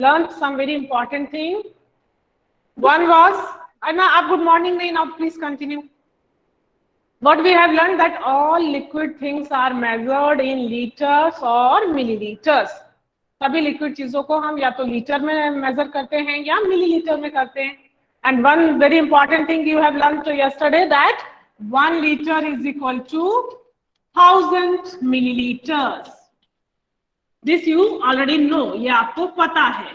learned some very important thing. One was, Anna, good morning, now please continue. What we have learned that all liquid things are measured in liters or milliliters. सभी liquid चीजों को हम या तो litre में major करते हैं या मिलीलीटर में करते हैं. And one very important thing you have learned yesterday that 1 liter is equal to 1000 milliliters. This you already know. ये आपको पता है.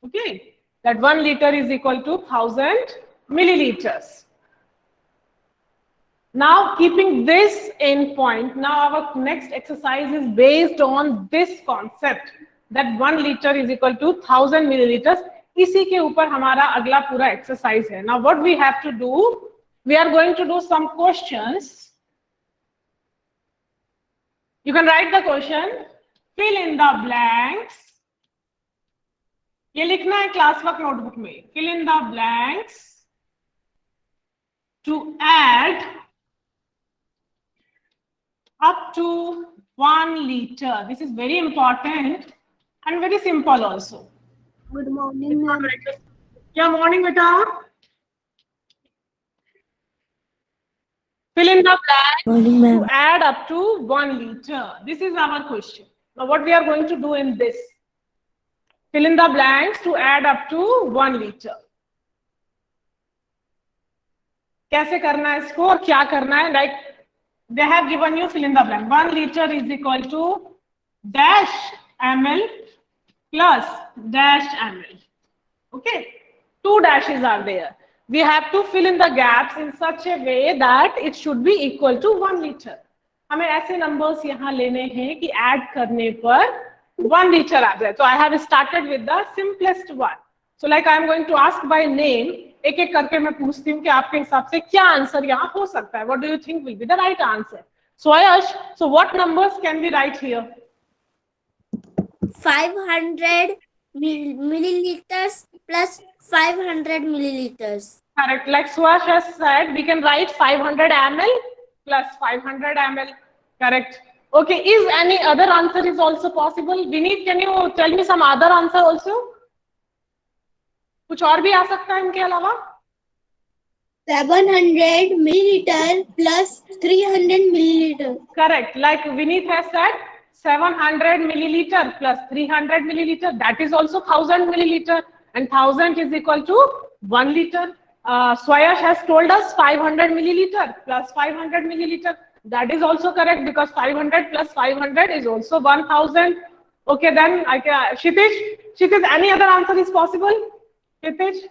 Okay, that 1 liter is equal to 1000 milliliters. Now, keeping this in point, now our next exercise is based on this concept that 1 liter is equal to 1000 milliliters. इसी के ऊपर हमारा अगला पूरा exercise है. Now, what we have to do? We are going to do some questions. You can write the question, fill in the blanks. ये लिखना है क्लास वर्क नोटबुक में. Fill in the blanks to add up to 1 liter. This is very important and very simple also. Good morning, ma'am. क्या morning बेटा? Fill in the blanks to add up to 1 liter. This is our question. Now what we are going to do in this? Fill in the blanks to add up to 1 liter. कैसे करना है इसको और क्या करना है? Like they have given you fill in the blank. 1 liter is equal to dash ml plus dash ml. Okay, 2 dashes are there. We have to fill in the gaps in such a way that it should be equal to 1 liter. हमें ऐसे numbers यहाँ लेने हैं कि add करने पर 1 liter आ जाए. So I have started with the simplest one. So like I am going to ask by name. एक एक करके मैं पूछती हूँ कि आपके हिसाब से क्या आंसर यहाँ हो सकता है. What do you think will be the right answer? So Ayash, so what numbers can we write here? 500 milliliters plus 500 milliliters. Correct. Like Suhash has said, we can write 500 ml plus 500 ml. Correct. Okay. Is any other answer is also possible? Vineet, can you tell me some other answer also? कुछ और भी आ सकता है इनके अलावा? 700 milliliter plus 300 milliliter. Correct. Like Vineet has said, 700 milliliter plus 300 milliliter. That is also 1000 milliliter, and 1000 is equal to 1 liter. Swayash has told us 500 milliliter plus 500 milliliter. That is also correct because 500 plus 500 is also 1000. Okay, then I can. Kshitiz, any other answer is possible? Kshitiz?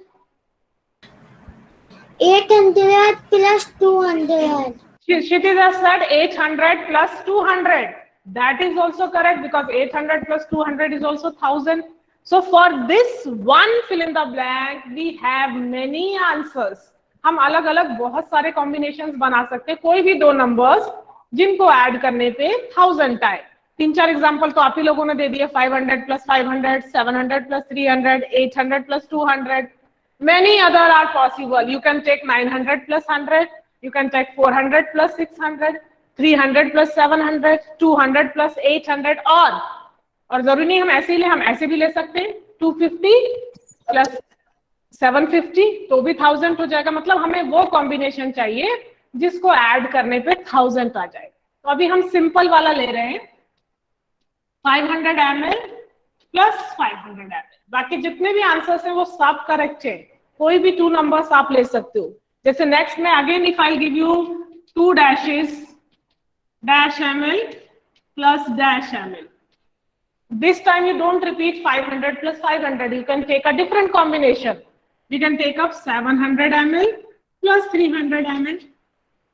800 plus 200. Kshitiz has said 800 plus 200. That is also correct because 800 plus 200 is also 1000. So for this one fill in the blank, we have many answers. हम अलग अलग बहुत सारे combinations बना सकते हैं. कोई भी दो numbers जिनको add करने पे 1000 आए. 3-4 एग्जाम्पल तो आप ही लोगों ने दे दिए. 500 plus 500, 700 plus 300, 800 plus 200. Many other are possible. You can take 900 plus 100. You can take 400 plus 600, 300 plus 700, 200 plus 800 और जरूरी नहीं हम ऐसे ही ले, हम ऐसे भी ले सकते हैं. 250 plus 750 तो भी 1000 हो जाएगा. मतलब हमें वो कॉम्बिनेशन चाहिए जिसको ऐड करने पे 1000 आ जाए. तो अभी हम सिंपल वाला ले रहे हैं, 500 ml plus 500 ml. बाकी जितने भी आंसर्स हैं वो सब करेक्ट है. कोई भी 2 नंबर्स आप ले सकते हो. जैसे नेक्स्ट में again if I give you 2 dashes dash ml plus dash ml. This time you don't repeat 500 plus 500. You can take a different combination. We can take up 700 ml plus 300 ml.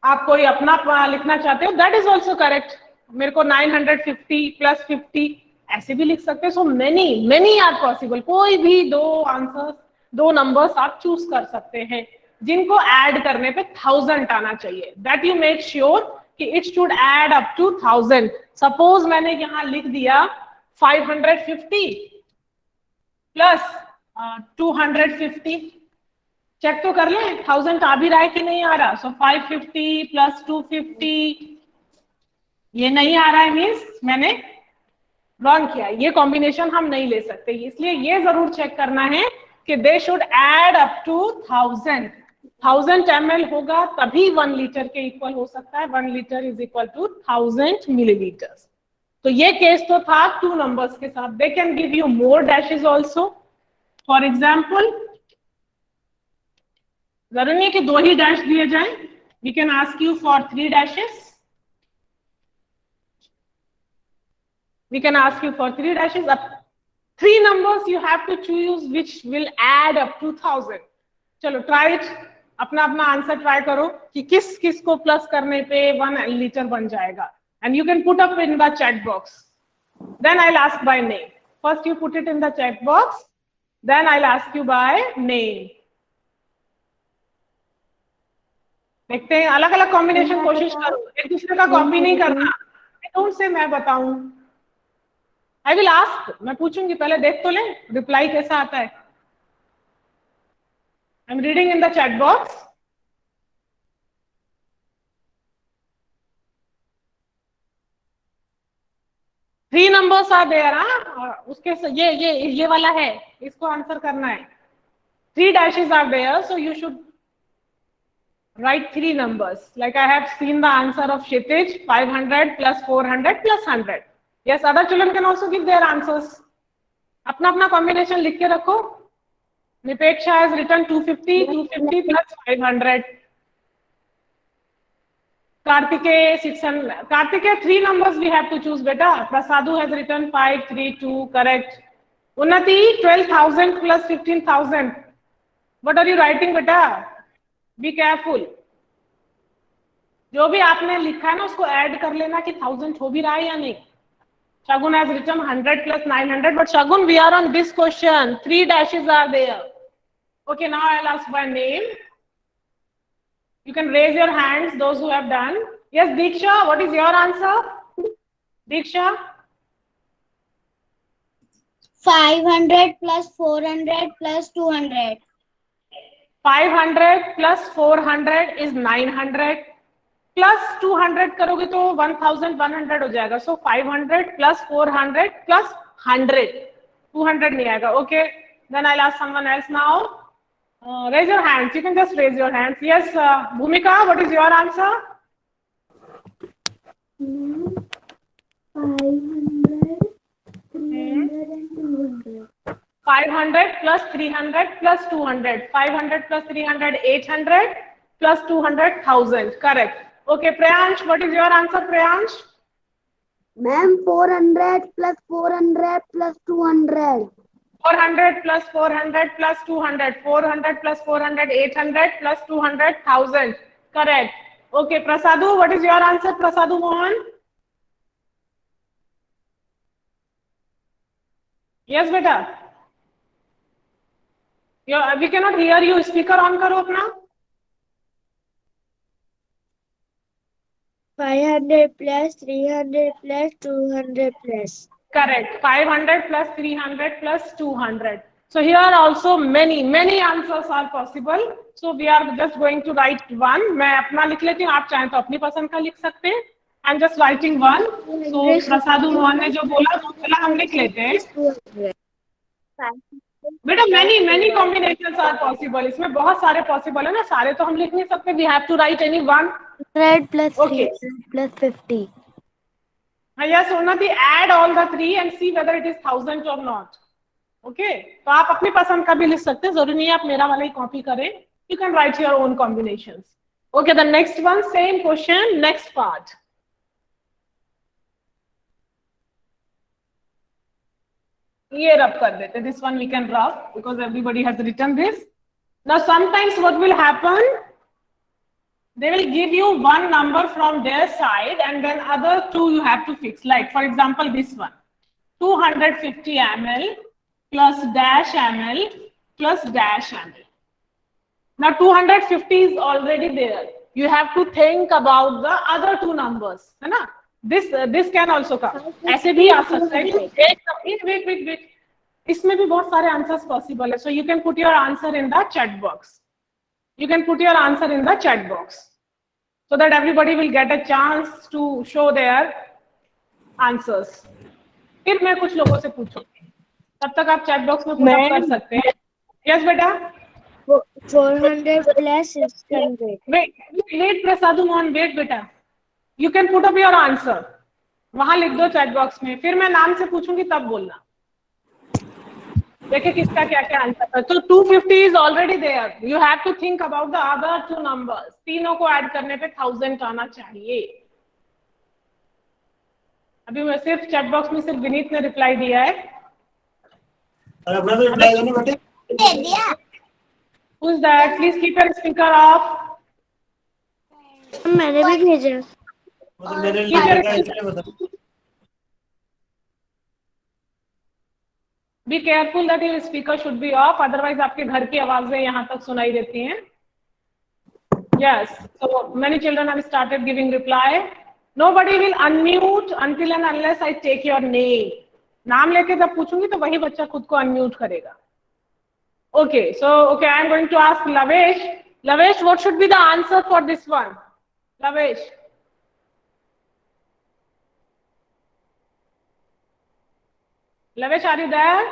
आप कोई अपना लिखना चाहते हो, that is also correct. मेरे को 950 plus 50 ऐसे भी लिख सकते हैं. So many are possible. कोई भी दो आंसर्स, दो नंबर्स आप चूज कर सकते हैं जिनको ऐड करने पे 1000 आना चाहिए. That you make sure कि it should add up to 1000. Suppose मैंने यहाँ लिख दिया 550 plus 250. चेक तो कर लें 1000 आ भी रहा है कि नहीं आ रहा. So 550 plus 250 ये नहीं आ रहा है मीन्स मैंने रॉन्ग किया, ये कॉम्बिनेशन हम नहीं ले सकते, इसलिए ये जरूर चेक करना है कि they should add up to 1000 ml होगा तभी 1 लीटर के इक्वल हो सकता है। 1 litre is equal to 1000 millilitres. तो ये केस तो था 2 नंबर्स के साथ। They can give you more dashes also. For example, जरूरी नहीं कि 2 ही डैश दिए जाए, we can ask you for 3 dashes. We can ask you for 3 dashes. Up 3 numbers you have to choose which will add up to 1000. चलो try it. अपना अपना answer try करो कि किस किस को प्लस करने पे 1 लीटर बन जाएगा. And you can put up in the chat box. Then I'll ask by name. First you put it in the chat box. Then I'll ask you by name. देखते हैं, अलग अलग कॉम्बिनेशन कोशिश करो, एक दूसरे का कॉपी नहीं करना। डोंट से मैं बताऊं, आई विल आस्क, मैं पूछूंगी, पहले देख तो ले रिप्लाई कैसा आता है। I am reading in the chat box. Three numbers are there, उसके ये वाला है, इसको आंसर करना है। 3 dashes are there, so you should write 3 numbers. Like I have seen the answer of Kshitij, 500 plus 400 plus 100. Yes, other children can also give their answers. अपना अपना combination लिख के रखो। निपेक्षा has written 250 plus 500. Kartikeya 600. Kartikeya 3 numbers we have to choose, beta. Prasadu has written 532, correct. Unnati 12,000 plus 15,000. What are you writing, beta? Be careful. जो भी आपने लिखा है ना उसको ऐड कर लेना कि 1000 हो भी रहा है या नहीं। Shagun has written 100 plus 900, but Shagun, we are on this question. 3 dashes are there. Okay, now I'll ask by name. You can raise your hands, those who have done. Yes, Diksha, what is your answer? Diksha? 500 plus 400 plus 200. 500 plus 400 is 900. Plus 200 करोगे तो 1100 हो जाएगा। सो 500 plus 400 plus 100, 200 नहीं आएगा। Okay, then I ask someone else now. Raise your hands, you can just raise your hands. Yes, Bhumika, what is your answer? 500 plus 300 plus 200. 500 plus 300 800 plus 200 1000. Correct. Okay, Priyansh, what is your answer, Priyansh? Ma'am, 400 plus 400 plus 200. 400 plus 400 plus 200. 400 plus 400 800 plus 200 1000. Correct. Okay, Prasadu, what is your answer, Prasadu Mohan? Yes, beta. We cannot hear you. Speaker on करो अपना। 500 plus 300 plus 200 plus. Correct. 500 plus 300 plus 200. So here also many answers are possible. So we are just going to write one. मैं अपना लिख लेती हूँ, आप चाहें तो अपनी पसंद का लिख सकते हैं। I'm just writing one. So प्रसादु Mohan ने जो बोला वो चला हम लिख लेते हैं। बेटा many combinations are possible. इसमें बहुत सारे possible है ना, सारे तो हम लिख नहीं सकते। We have to write any one. 100 plus Okay. 300 plus 50. Yes, Unnati, add all the 3 and see whether it is 1000 or not. Okay, तो आप अपनी पसंद का भी लिख सकते हैं, जरूरी नहीं है आप मेरा वाला ही कॉपी करें। You can write your own combinations. Okay, the next one, same question, next part. ये रब कर देते, this one we can rub because everybody has written this. Now sometimes what will happen, they will give you one number from their side and then other 2 you have to fix. Like for example this one, 250 ml plus dash ml plus dash ml. Now 250 is already there. You have to think about the other 2 numbers, है ना? This can also come. ऐसे भी आ सकता है। Wait. इसमें भी बहुत सारे आंसर्स पॉसिबल है। So you can put your answer in the chat box. You can put your answer in the chat box so that everybody will get a chance to show their answers. फिर मैं कुछ लोगों से पूछूंगी, तब तक आप चैट बॉक्स में पुटअप कर सकते हैं। यस बेटा, 400 plus 600. वेट प्रसादु मोहन, वेट बेटा, you can put up your answer, वहां लिख दो चैट बॉक्स में, फिर मैं नाम से पूछूंगी तब बोलना। देखिए किसका क्या क्या आंसर है। तो 250 is already there, you have to think about the other two numbers, तीनों को ऐड करने पे 1000 आना चाहिए। अभी मैं सिर्फ चैट बॉक्स में सिर्फ विनीत ने रिप्लाई दिया है। अपना तो रिप्लाई दो ना बेटे। Who is that? Please keep your speaker off. मैंने भी भेजा। मतलब मेरे लिए लगा इसलिए बता। Be careful that your speaker should be off, otherwise आपके घर की आवाजें यहाँ तक सुनाई देती हैं। Yes, so many children have started giving reply. Nobody will unmute until and unless I take your name. नाम लेके जब पूछूंगी तो वही बच्चा खुद को unmute करेगा। Okay, so okay, I am going to ask Lavesh. Lavesh, what should be the answer for this one? Lavesh. Lavesh, are you there?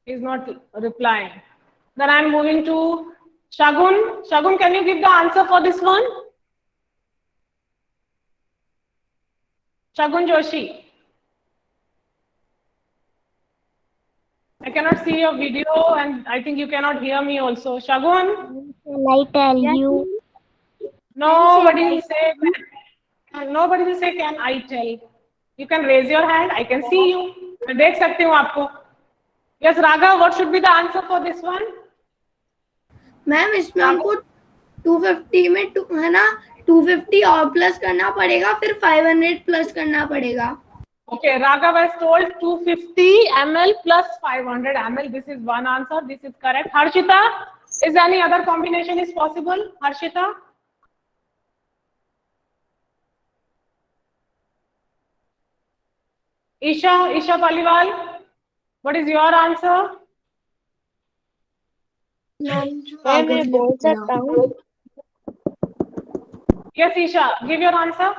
He is not replying. Then I am moving to Shagun. Shagun, can you give the answer for this one? Shagun Joshi. I cannot see your video and I think you cannot hear me also. Shagun? Can I tell you? Nobody will say, nobody will say, can I tell? You can raise your hand. I can see you. मैं देख सकती हूँ आपको. Yes, Raghav, what should be the answer for this one? Ma'am इसमें हमको 250 में है ना 250 और प्लस करना पड़ेगा, फिर 500 प्लस करना पड़ेगा। Okay, Raghav has told 250 ml plus 500 ml. This is one answer. This is correct. Harshita, is any other combination is possible? Harshita? Isha Paliwal, what is your answer? मैं बोल सकता हूँ। Yes, Isha, give your answer.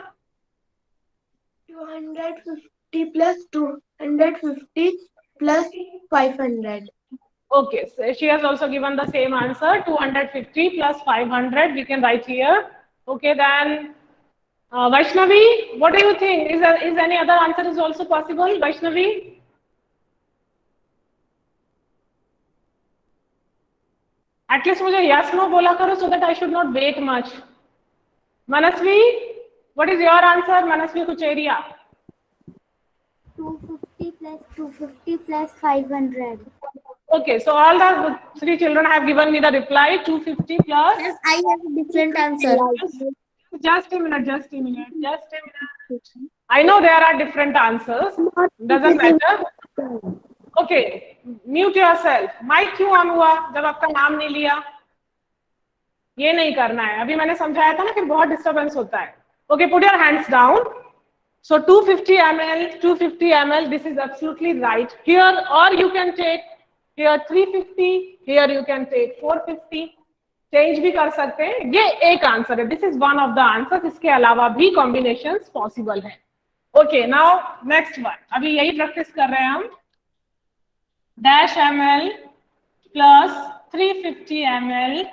250 plus 250 plus 500. Okay, so she has also given the same answer, 250 plus 500. We can write here. Okay, then Vaishnavi, what do you think? Is any other answer is also possible? Vaishnavi? At least मुझे yes no बोला करो so that I should not wait much. Manasvi, what is your answer? Manasvi Kucheria. 250 plus 250 plus 500. Okay, so all the three children have given me the reply, 250 plus. Yes, I have a different answer. Just a minute. I know there are different answers. Doesn't matter. Okay, mute yourself. Mic क्यों on हुआ जब आपका नाम नहीं लिया? ये नहीं करना है. अभी मैंने समझाया था ना कि बहुत डिस्टर्बेंस होता है. Okay, put your hands down. So 250 ml, this is absolutely right. Here, or you can take here 350, here you can take 450. Change भी कर सकते हैं. ये एक आंसर है. This is one of the answer. इसके अलावा भी कॉम्बिनेशंस पॉसिबल है. Okay, now next one. अभी यही प्रैक्टिस कर रहे हैं हम. Dash ml plus 350 ml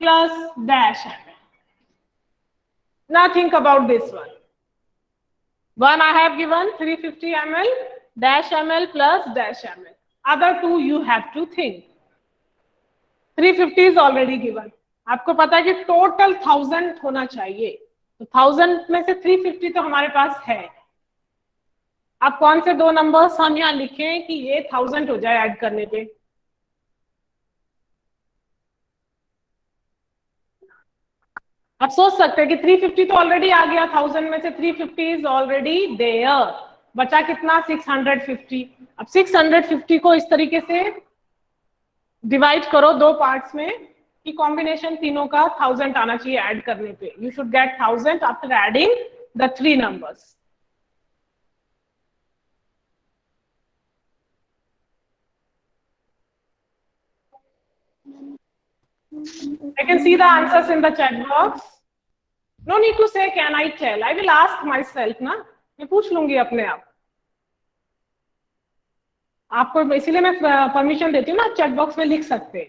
plus dash ml. Now think about this one. One I have given 350 ml, dash ml plus dash ml. Other two you have to think. 350 is already given. आपको पता है कि total 1000 होना चाहिए. तो 1000 में से 350 तो हमारे पास है. आप कौन से दो नंबर्स हम यहाँ लिखें कि ये 1000 हो जाए ऐड करने पे? आप सोच सकते हैं कि 350 तो ऑलरेडी आ गया. 1000 में से 350 इज ऑलरेडी देयर. बचा कितना? 650. अब 650 को इस तरीके से डिवाइड करो दो पार्ट्स में कि कॉम्बिनेशन तीनों का 1000 आना चाहिए ऐड करने पे. You should get 1000 after adding the three numbers. I can see the answers in the chat box. No need to say can I tell. I will ask myself, na? मैं पूछ लूंगी अपने आप, आपको इसीलिए मैं परमिशन देती हूँ ना, चैट बॉक्स में लिख सकते हैं,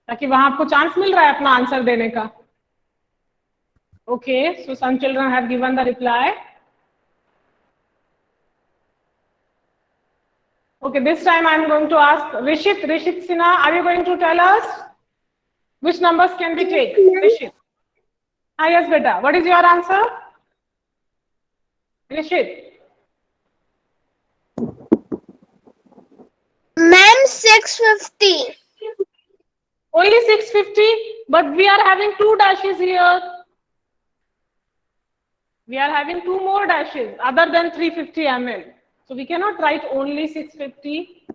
ताकि वहां आपको चांस मिल रहा है अपना आंसर देने का. Okay, so some children have given the reply. Okay, this time I am going to ask Rishit. Rishit Sinha, are you going to tell us which numbers can we take? Rishit. Ah, yes, beta. What is your answer? Rishit. Ma'am, 650. Only 650, but we are having 2 dashes here. We are having 2 more dashes other than 350 ml. So we cannot write only 650.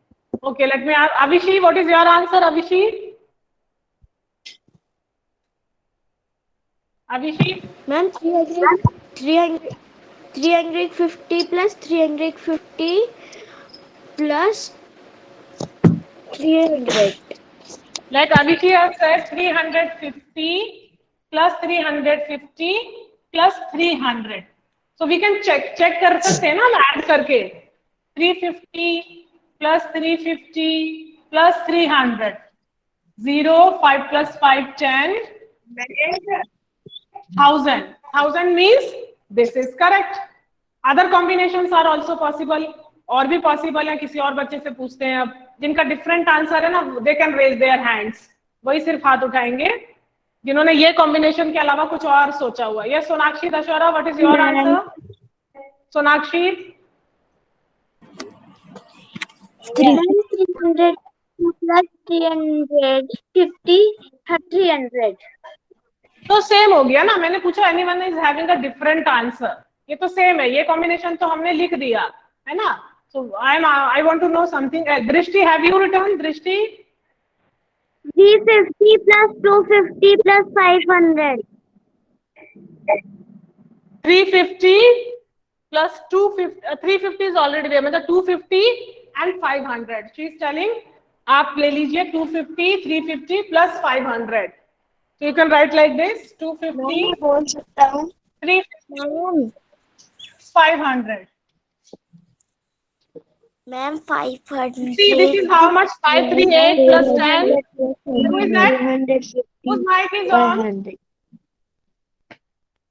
Okay, let me ask Avishi. What is your answer, Avishi? Avishi? Ma'am, 350 plus 350 plus 300. Like Avishi has said, 350 plus 350 plus 300. So we can check कर सकते हैं ना, add करके 350 plus 350 plus 300. 0, 5 plus 5, 10. 1000. 1000 means this is correct. Other combinations are also possible. और भी possible है, किसी और बच्चे से पूछते हैं अब, जिनका different answer है ना, they can raise their hands. वही सिर्फ हाथ उठाएंगे जिन्होंने ये combination के अलावा कुछ और सोचा हुआ. Yes, Sonakshi Dashwara, what is your answer? Sonakshi? 300 plus 350 300. तो सेम हो गया ना, मैंने पूछा anyone is having a different answer. ये तो सेम है, ये कॉम्बिनेशन तो हमने लिख दिया है ना. So I want to know something. Drishti, have you written? Drishti? 350 plus 250 plus 500. 350 plus 250. 350 is already there. मतलब 250 and 500. She is telling आप ले लीजिए 250, 350 plus 500. So you can write like this: 250, बोल सकता हूँ 350, 500. Ma'am 500. See, this is how much? 538 plus 10. Who is that? Whose mic is on?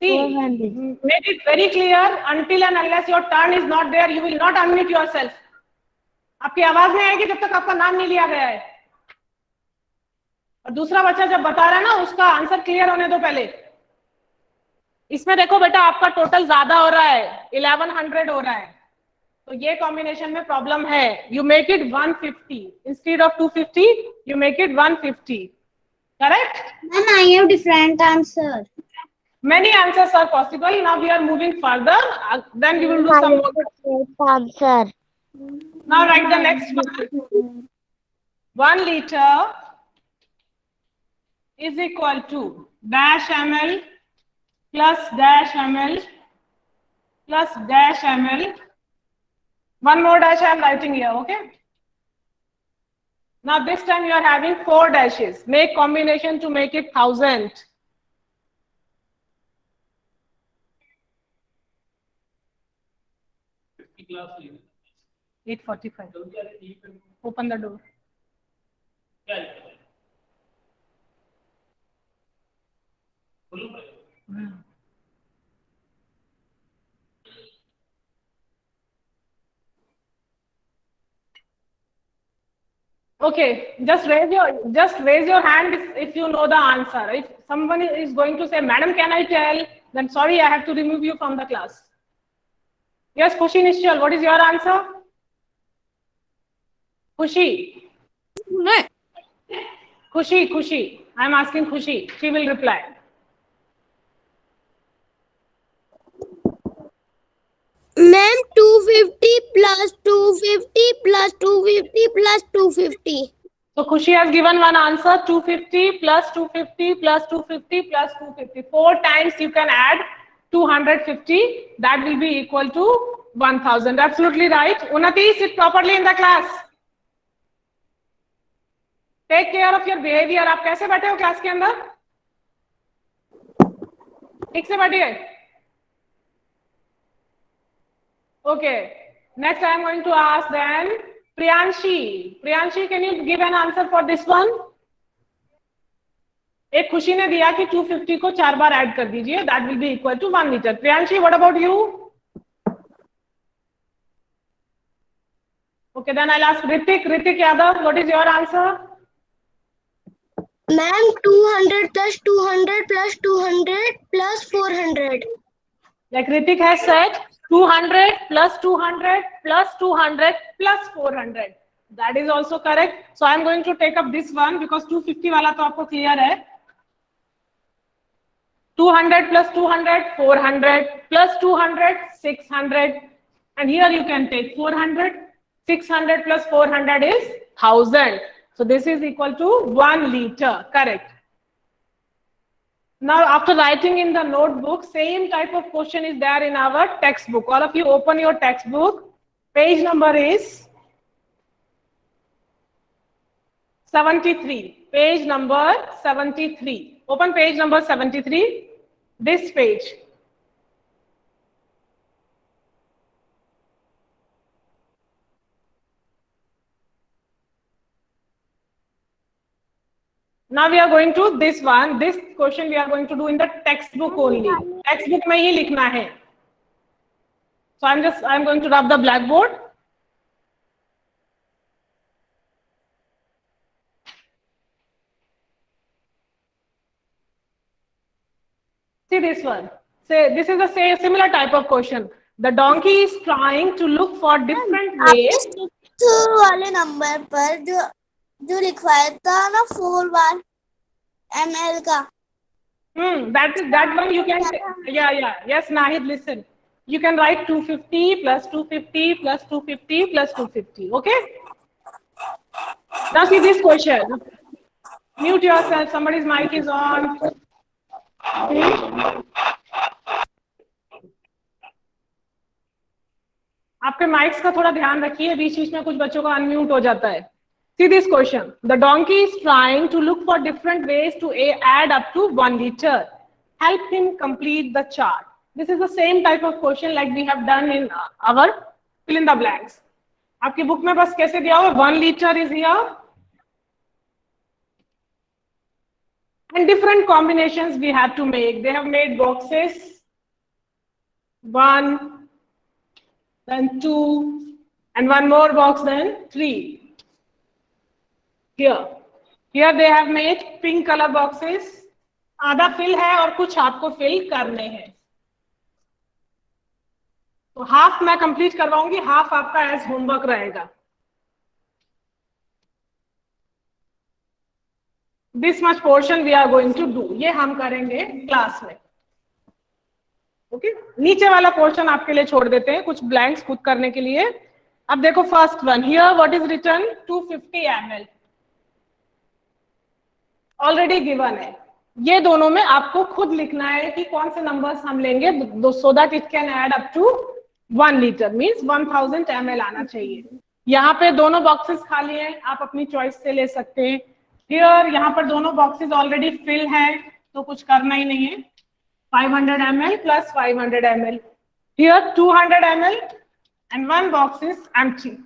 See, 400. make it very clear. Until and unless your turn is not there, you will not unmute yourself. आपकी आवाज नहीं आएगी जब तक आपका नाम नहीं लिया गया है. और दूसरा बच्चा जब बता रहा है ना, उसका आंसर क्लियर होने दो पहले. इसमें देखो बेटा, आपका टोटल ज्यादा हो रहा है, 1100 हो रहा है. तो ये कॉम्बिनेशन में प्रॉब्लम है. You make it 150 instead of 250. You make it 150. Correct? Ma'am, I have different answer. Many answers are possible. Now we are moving further. Then we will do some more. Answer. Now write the next one. 1 liter is equal to dash ml plus dash ml plus dash ml. One more dash I am writing here, okay? Now this time you are having 4 dashes. Make combination to make it 1000. Class 8:45. Open the door. Okay, just raise your hand if you know the answer. If someone is going to say, "Madam, can I tell?" Then sorry, I have to remove you from the class. Yes, Khushi Nishchal, what is your answer? Khushi. Khushi. I am asking Khushi. She will reply. Ma'am, 250 plus 250 plus 250 plus 250. So Khushi has given one answer: 250 plus 250 plus 250 plus 250. 4 times you can add 250. That will be equal to 1000. Absolutely right. Unnati, sit properly in the class. Take care of your behavior. आप कैसे बैठे हो class के अंदर? ठीक से बैठिए. Okay. Next, I am going to ask then Priyanshi. Priyanshi, can you give an answer for this one? एक खुशी ने दिया कि 250 को 4 बार ऐड कर दीजिए, that will be equal to 1 liter. Priyanshi, what about you? Okay, then I'll ask Ritik. Ritik Yadav, what is your answer? Ma'am, 200 plus 200 plus 200 plus 400. Like Ritik has said, 200 plus 200 plus 200 plus 400. That is also correct. So I am going to take up this one because 250 वाला तो आपको clear है. 200 plus 200, 400 plus 200, 600. And here you can take 400. 600 plus 400 is 1000. So this is equal to 1 liter. Correct. Now, after writing in the notebook, same type of question is there in our textbook. All of you open your textbook. Page number is 73. Page number 73. Open page number 73. This page. Now we are going to this one. This question we are going to do in the textbook only. Textbook में ही लिखना है. So I'm going to rub the blackboard. See this one. Say this is a similar type of question. The donkey is trying to look for different ways. वाले number पर जो लिखवाया था ना 4 बार ml का. That one you can. Yeah. Yes, Nahid, listen. You can write 250 plus 250 plus 250 plus 250. Okay. Now see this question. Mute yourself. Somebody's mic is on. आपके mics का थोड़ा ध्यान रखिए, बीच में कुछ बच्चों का अनम्यूट हो जाता है. See this question. The donkey is trying to look for different ways to add up to 1 liter. Help him complete the chart. This is the same type of question like we have done in our fill in the blanks. आपकी book में बस कैसे दिया हुआ 1 liter is here. And different combinations we have to make. They have made boxes. 1, then 2, and one more box, then 3. Here they have made pink color boxes. आधा fill है और कुछ आपको फिल करने हैं. तो हाफ मैं कंप्लीट करवाऊंगी, हाफ आपका एज होमवर्क रहेगा. This much portion we are going to do. ये हम करेंगे क्लास में. ओके, नीचे वाला पोर्शन आपके लिए छोड़ देते हैं, कुछ ब्लैंक्स खुद करने के लिए. अब देखो first one. Here what is written 250 ml. Already given है. ये दोनों में आपको खुद लिखना है कि कौन से नंबर्स हम लेंगे so that it can add up to 1 litre means 1000 ml आना चाहिए. यहाँ पे दोनों बॉक्सेस खाली हैं, आप अपनी चॉइस से ले सकते हैं. हियर यहाँ पर दोनों बॉक्सेस ऑलरेडी फिल है, तो कुछ करना ही नहीं है. 500 ml plus 500 ml. Here 200 ml and one box is empty.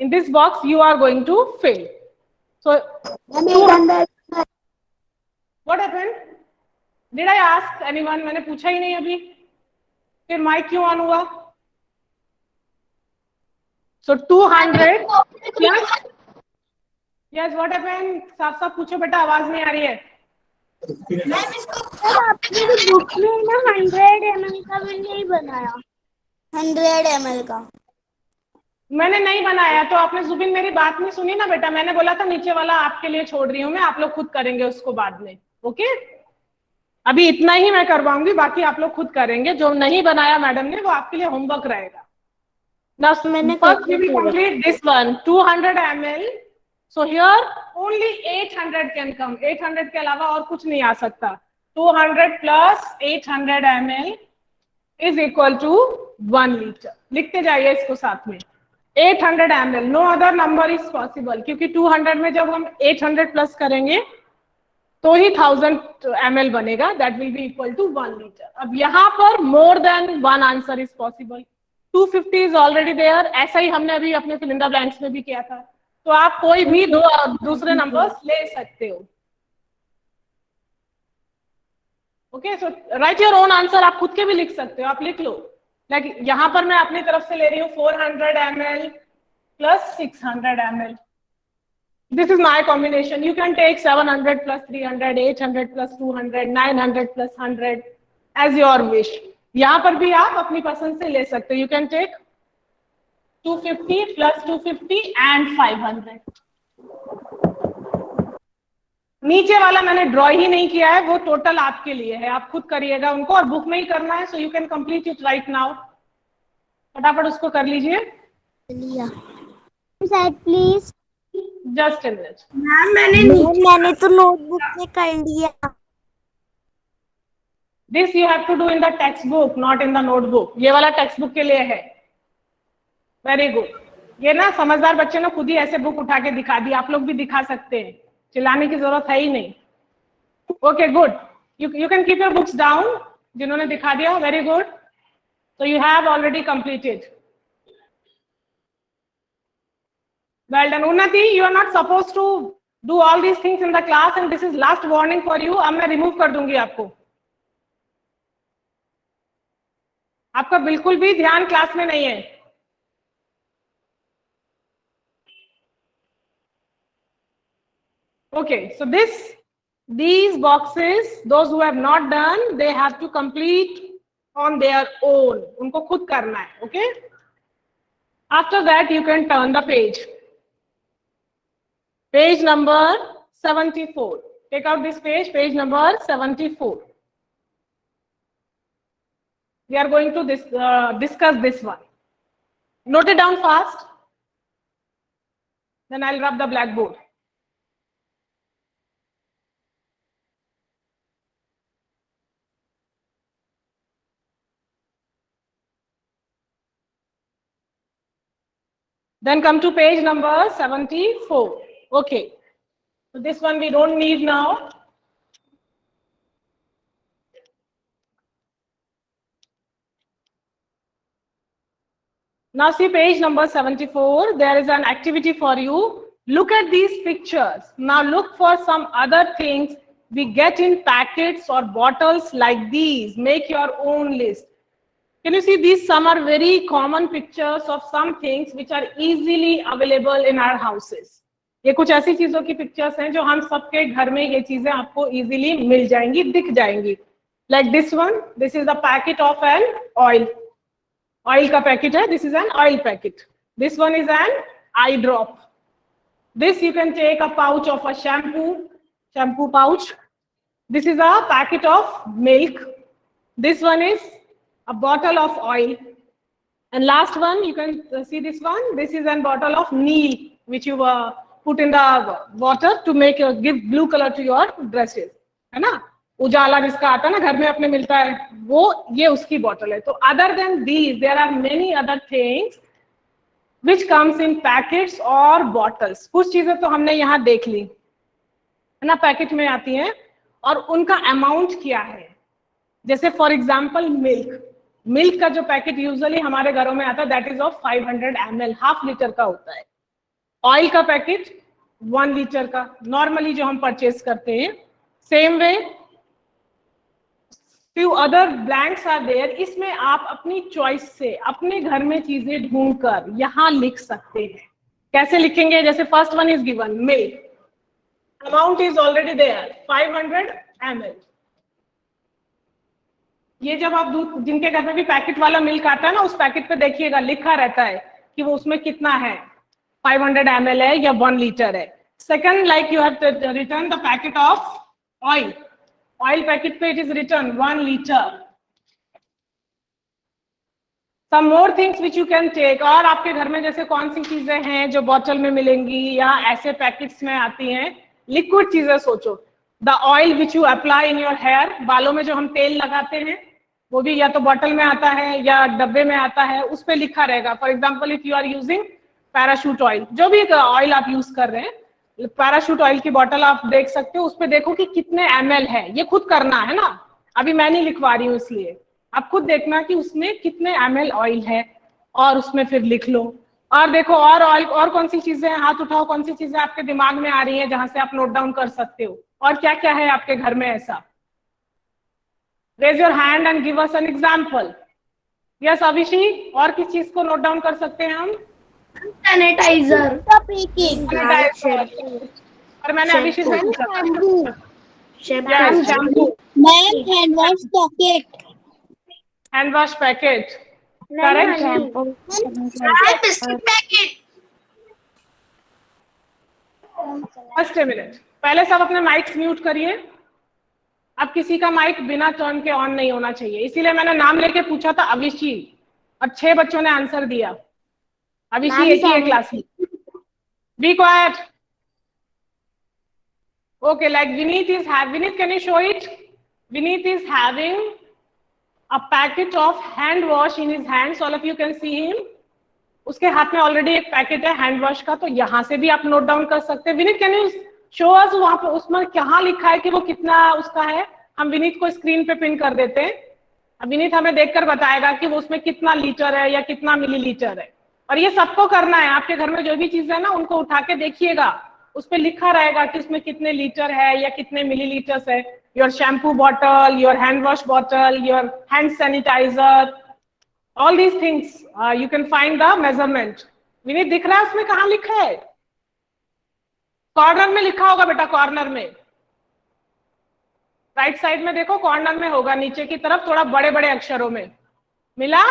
In this box you are going to fill. So 200. What happened? Did I ask anyone? मैंने पूछा ही नहीं अभी. फिर माइक क्यों ऑन हुआ? So 200 plus. Yes, what happened? साफ साफ पूछो बेटा, आवाज नहीं आ रही है. आपने बुक में ना 100 ml का भी नहीं बनाया. 100 ml का मैंने नहीं बनाया. तो आपने जुबिन मेरी बात नहीं सुनी ना बेटा. मैंने बोला था नीचे वाला आपके लिए छोड़ रही हूँ मैं, आप लोग खुद करेंगे उसको बाद में. ओके, अभी इतना ही मैं करवाऊंगी, बाकी आप लोग खुद करेंगे. जो नहीं बनाया मैडम ने वो आपके लिए होमवर्क रहेगा. Now first we will complete this one 200 ml. So here only 800 can come. 800 के अलावा और कुछ नहीं आ सकता. 200 plus 800 ml is equal to 1 liter. लिखते जाइए इसको साथ में. 800 ml, no other number is possible. क्योंकि 200 में जब हम 800 plus करेंगे तो ही 1000 ml बनेगा. That will be equal to 1 liter. अब यहाँ पर more than one answer is possible. 250 is already there. ऐसा ही हमने अभी अपने फिल इन द ब्लैंक्स में भी किया था। तो आप कोई भी दूसरे नंबर्स ले सकते हो। Okay, so right your own answer. आप खुद के भी लिख सकते हो, आप लिख लो। लाइक यहाँ पर मैं अपनी तरफ से ले रही हूँ 400 ml plus 600 ml. This is my combination. You can take 700 plus 300, 800 plus 200, 900 plus 100 as your wish. यहाँ पर भी आप अपनी पसंद से ले सकते हो। You can take 250 plus 250 and 500. नीचे वाला मैंने ड्रॉ ही नहीं किया है, वो टोटल आपके लिए है, आप खुद करिएगा उनको, और बुक में ही करना है। So you can complete it right now. फटाफट उसको कर लीजिए। Please just in minute. Ma'am मैंने तो नोटबुक में कर लिया। This you have to do in the text book, not in the notebook. ये वाला टेक्स्ट बुक के लिए है। Very good. ये ना समझदार बच्चे ने खुद ही ऐसे बुक उठा के दिखा दी, आप लोग भी दिखा सकते हैं, चिल्लाने की जरूरत है ही नहीं। Okay good, you can keep your books down. जिन्होंने दिखा दिया, very good. So you have already completed. Well done. Unnati, you are not supposed to do all these things in the class, and this is last warning for you. अब मैं remove कर दूंगी आपको। आपका बिल्कुल भी ध्यान क्लास में नहीं है। Okay, so these boxes, those who have not done, they have to complete on their own. उनको खुद करना है। Okay? After that, you can turn the page. Page number 74. Take out this page, page number 74. We are going to discuss this one. Note it down fast. Then I'll rub the blackboard. Then come to page number 74. Okay. So this one we don't need now. Now see page number 74. There is an activity for you. Look at these pictures. Now look for some other things we get in packets or bottles like these. Make your own list. Can you see these? Some are very common pictures of some things which are easily available in our houses. ये कुछ ऐसी चीजों की pictures हैं जो हम सबके घर में ये चीजें आपको इजीली मिल जाएंगी, दिख जाएंगी। Like this one, this is a packet of an oil. Oil का पैकेट है, this is an oil packet. This one is an eye drop. This you can take a pouch of a shampoo pouch. This is a packet of milk. This one is a bottle of oil. And last one, you can see this one. This is a bottle of Neil, which you put in the water to make give blue color to your dresses. है ना? उजाला जिसका आता है ना घर में अपने मिलता है, वो ये उसकी बॉटल है। तो other than these, there are many other things which comes in packets or bottles. कुछ चीजें तो हमने यहाँ देख ली, है ना, पैकेट में आती हैं, और उनका अमाउंट क्या है। जैसे फॉर एग्जाम्पल मिल्क का जो पैकेट यूजुअली हमारे घरों में आता है, that is of 500 ml, half litre का होता है। ऑयल का पैकेट 1 लीटर का नॉर्मली जो हम परचेज करते हैं। Same way few other blanks are there. इसमें आप अपनी चॉइस से अपने घर में चीजें ढूंढकर यहाँ लिख सकते हैं। कैसे लिखेंगे? जैसे first one is given milk, amount is already there 500 ml। ये जब आप दूध, जिनके घर में भी पैकेट वाला मिल्क आता है ना, उस पैकेट पे देखिएगा लिखा रहता है कि वो उसमें कितना है, 500 ml है या 1 लीटर है। Second, like you have return the packet of oil, oil packet पे it is return 1 litre. Some more things which you can take. और आपके घर में जैसे कौन सी चीजें हैं जो बॉटल में मिलेंगी या ऐसे पैकेट्स में आती हैं, लिक्विड चीजें सोचो। The oil which you apply in your hair, बालों में जो हम तेल लगाते हैं वो भी या तो बॉटल में आता है या डब्बे में आता है, उस पे लिखा रहेगा। For example if you are using Parachute oil, जो भी ऑयल आप यूज कर रहे हैं, पैराशूट ऑयल की बॉटल आप देख सकते हो, उस पे देखो कि कितने ml है। ये खुद करना है ना, अभी मैं नहीं लिखवा रही हूँ, इसलिए आप खुद देखना कि उसमें कितने ml ऑयल है। और उसमें फिर लिख लो। और देखो और कौन सी चीजें हैं, हाथ उठाओ, कौन सी चीजें आपके दिमाग में आ रही है जहां से आप नोट डाउन कर सकते हो, और क्या क्या है आपके घर में ऐसा। Raise your hand and give us an example. Yes Abhishek, और किस चीज को नोट डाउन कर सकते हैं हम? सैनिटाइजर। और मैंने अभिषेक से पूछा था shampoo. Ma'am hand wash packet. Hand wash packet, correct. Biscuit packet. First minute, पहले सब अपने माइक्स म्यूट करिए। अब किसी का माइक बिना टर्न के ऑन नहीं होना चाहिए, इसीलिए मैंने नाम लेके पूछा था अभिषेक, और 6 बच्चों ने आंसर दिया। अभिषेक एक ही है क्लास में। Be quiet. Okay, like Vineet, can you show it? Vineet is having a packet of hand wash in his hands. All of you can see him. उसके हाथ में ऑलरेडी एक पैकेट है हैंड वॉश का, तो यहाँ से भी आप नोट डाउन कर सकते हैं। Vineet, can you show us वहां पे उसमें कहाँ लिखा है कि वो कितना उसका है? हम विनीत को स्क्रीन पे पिन कर देते हैं। अब विनीत हमें देखकर बताएगा कि वो उसमें कितना लीटर है या कितना मिलीलीटर है। और ये सबको करना है, आपके घर में जो भी चीज है ना उनको उठा के देखिएगा, उस पर लिखा रहेगा कि उसमें कितने लीटर है या कितने मिलीलीटर्स है। Your shampoo bottle, your hand wash bottle, your hand sanitiser, all these things you can find the measurement. Vineet दिख रहा है उसमें कहाँ लिखा है? कॉर्नर में लिखा होगा बेटा, कॉर्नर में राइट साइड में देखो, कॉर्नर में होगा नीचे की तरफ, थोड़ा बड़े बड़े अक्षरों में मिला।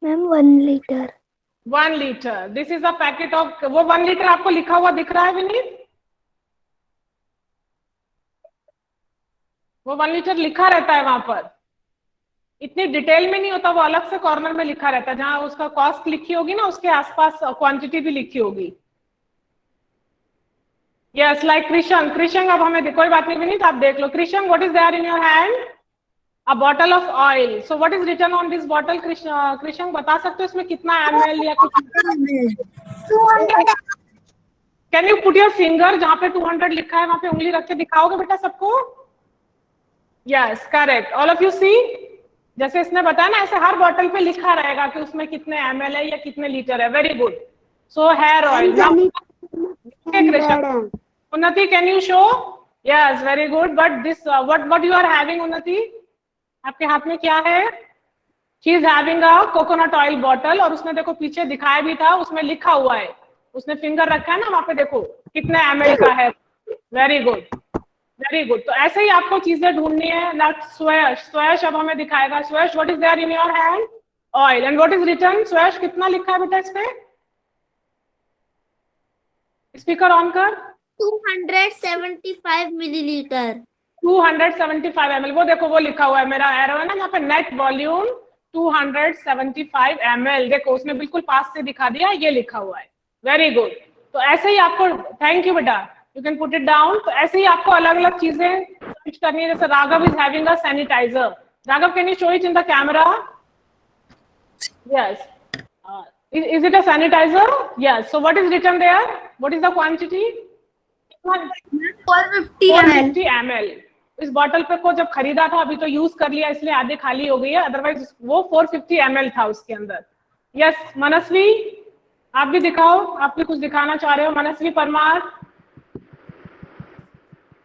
Ma'am 1 litre. 1 litre, this is a packet of, वो 1 लीटर आपको लिखा हुआ दिख रहा है विनीत? वो 1 लीटर लिखा रहता है वहां पर, इतनी डिटेल में नहीं होता, वो अलग से कॉर्नर में लिखा रहता है, जहां उसका कॉस्ट लिखी होगी ना उसके आसपास क्वांटिटी भी लिखी होगी। यस, लाइक कृष्ण, अब हमें कोई बात नहीं विनीत, आप देख लो। Krishna, what is there in your hand? A bottle of oil. So what is written on this bottle? Krishna बता सकते हो इसमें कितना ml या कुछ? 200। Can you put your finger जहाँ पे 200 लिखा है वहां पे उंगली रख के दिखाओगे बेटा सबको? Yes, correct. All of you see? जैसे इसने बताया ना, ऐसे हर बॉटल पे लिखा रहेगा कि उसमें कितने ml है या कितने लीटर है। Very good. So hair oil. Okay, Krishna. उन्नति, can you show? Yes, very good. But this what you are having, उन्नति? आपके हाथ में क्या है? She is having a coconut oil bottle, और उसने देखो पीछे दिखाया भी था, उसमें लिखा हुआ है, उसने फिंगर रखा है ना वहां पे, देखो कितने ml का है। Very good, very good. तो ऐसे ही आपको चीजें ढूंढनी है। नेक्स्ट स्वयश अब हमें दिखाएगा। Swayash, what is there in your hand? Oil. And what is written? Swayash, कितना लिखा है बेटा इस पे? स्पीकर ऑन कर। 275 मिलीलीटर। 275 ml, वो देखो वो लिखा हुआ है, मेरा एरो है ना यहाँ पे, नेट वॉल्यूम 275 ml। देखो उसने बिल्कुल पास से दिखा दिया, ये लिखा हुआ है। Very good. तो ऐसे ही आपको, थैंक यू बेटा, you can put it down. तो ऐसे ही आपको अलग अलग चीजें सर्च करनी है। जैसे Raghav is having a sanitiser. Raghav, can you show it in the camera? Yes, is it a sanitiser? Yes. So what is written there? What is the quantity? 450 ml। इस बॉटल पे को जब खरीदा था, अभी तो यूज कर लिया इसलिए आधे खाली हो गई है, अदरवाइज वो 450 ml था उसके अंदर। यस, मनस्वी आप भी दिखाओ, आप भी कुछ दिखाना चाह रहे हो। मनस्वी परमार।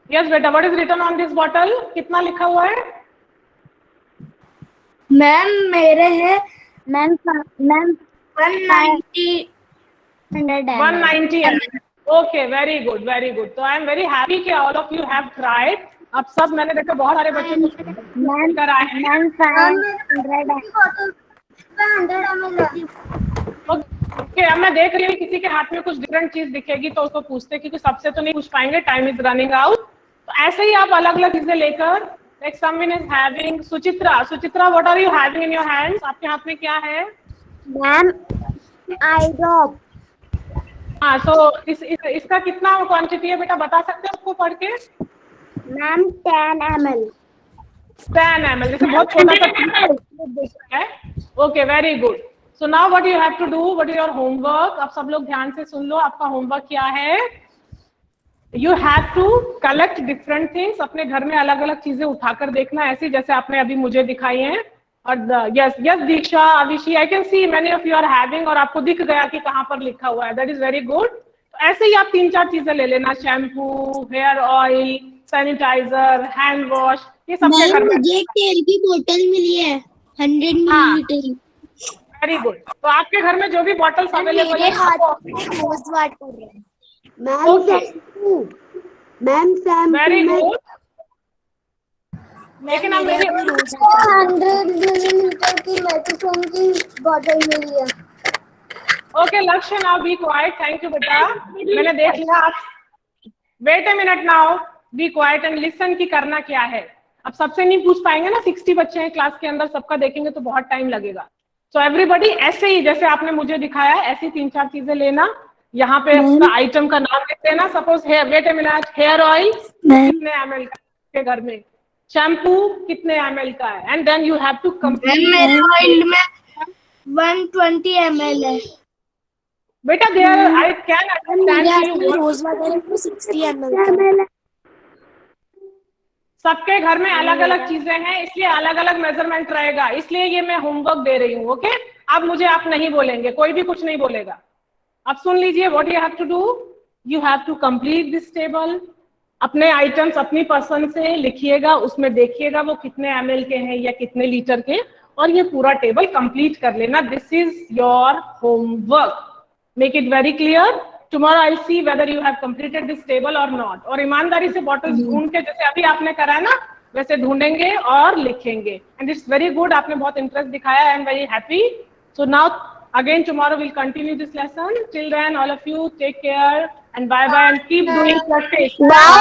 यस बेटा, what is written on this bottle? कितना लिखा हुआ है? मैम मेरे है ma'am 190 190 ml। Okay, very good, very good. तो आई एम वेरी हैप्पी कि all of you have tried. अब सब मैंने देखा बहुत सारे बच्चे कर आए हैं। ओके, अब मैं देख रही हूँ किसी के हाथ में कुछ डिफरेंट चीज दिखेगी तो उसको पूछते, क्योंकि सबसे तो नहीं पूछ पाएंगे, टाइम इज रनिंग आउट। तो ऐसे ही आप अलग अलग चीजें लेकर, like someone is having, Suchitra, what are you having in your hands? आपके हाथ में क्या है? Ma'am I drop. हाँ, तो इसका कितना क्वांटिटी है बेटा, बता सकते हो उसको पढ़ के? Ma'am 10 ml। 10 ml, जैसे बहुत छोटा सा है। Okay, very good. So now what you have to do, what is your homework? अब सब लोग ध्यान से सुन लो, आपका होमवर्क क्या है? You have to collect different things. अपने घर में अलग अलग चीजें उठाकर देखना, ऐसी जैसे आपने अभी मुझे दिखाई हैं. और yes Diksha, Avishi, I can see many of you are having, और आपको दिख गया कि कहाँ पर लिखा हुआ है. That is very good. ऐसे ही आप 3-4 चीजें ले लेना, shampoo, hair oil, sanitiser, hand wash, ये सबके घर में. मुझे तेल की बोतल मिली है 100 मिलीलीटर. Very good. तो आपके घर में जो भी बॉटल्स अवेलेबल है वेरी गुड. लेकिन आप 100 मिलीलीटर की मेडिसिन की बोतल मिली है. Okay Lakshya, now be quiet. Thank you बेटा, मैंने देख लिया. आप wait a minute now, be quiet and listen की करना क्या है. अब सबसे नहीं पूछ पाएंगे ना, 60 बच्चे हैं क्लास के अंदर, सबका देखेंगे तो बहुत टाइम लगेगा. सो एवरीबॉडी ऐसे ही जैसे आपने मुझे दिखाया, ऐसी 3-4 चीजें लेना. यहाँ पे उसका आइटम का नाम लिख देना. Suppose wait a minute, hair oil कितने ml का है घर में, शैम्पू कितने ml का है, and then you have to complete. मेरे ऑयल में 120 ml है बेटा. There I can understand you. Rose water में 60 ml. सबके घर में अलग अलग चीजें हैं, इसलिए अलग अलग मेजरमेंट रहेगा. इसलिए ये मैं होमवर्क दे रही हूँ. ओके, अब मुझे आप नहीं बोलेंगे, कोई भी कुछ नहीं बोलेगा. अब सुन लीजिए, what you have to do, you have to complete this table. अपने आइटम्स अपनी पसंद से लिखिएगा, उसमें देखिएगा वो कितने ml के हैं या कितने लीटर के, और ये पूरा टेबल कंप्लीट कर लेना. This is your homework. Make it very clear. Tomorrow I'll see whether you have completed this table or not. और ईमानदारी से बॉटल्स ढूंढ के, जैसे अभी आपने करा है ना, वैसे ढूंढेंगे और लिखेंगे. एंड इट्स वेरी गुड, आपने बहुत इंटरेस्ट दिखाया. आई am very happy. So now again tomorrow we'll continue this lesson. Till then, all of you take care and bye bye, and keep doing practice. Bye.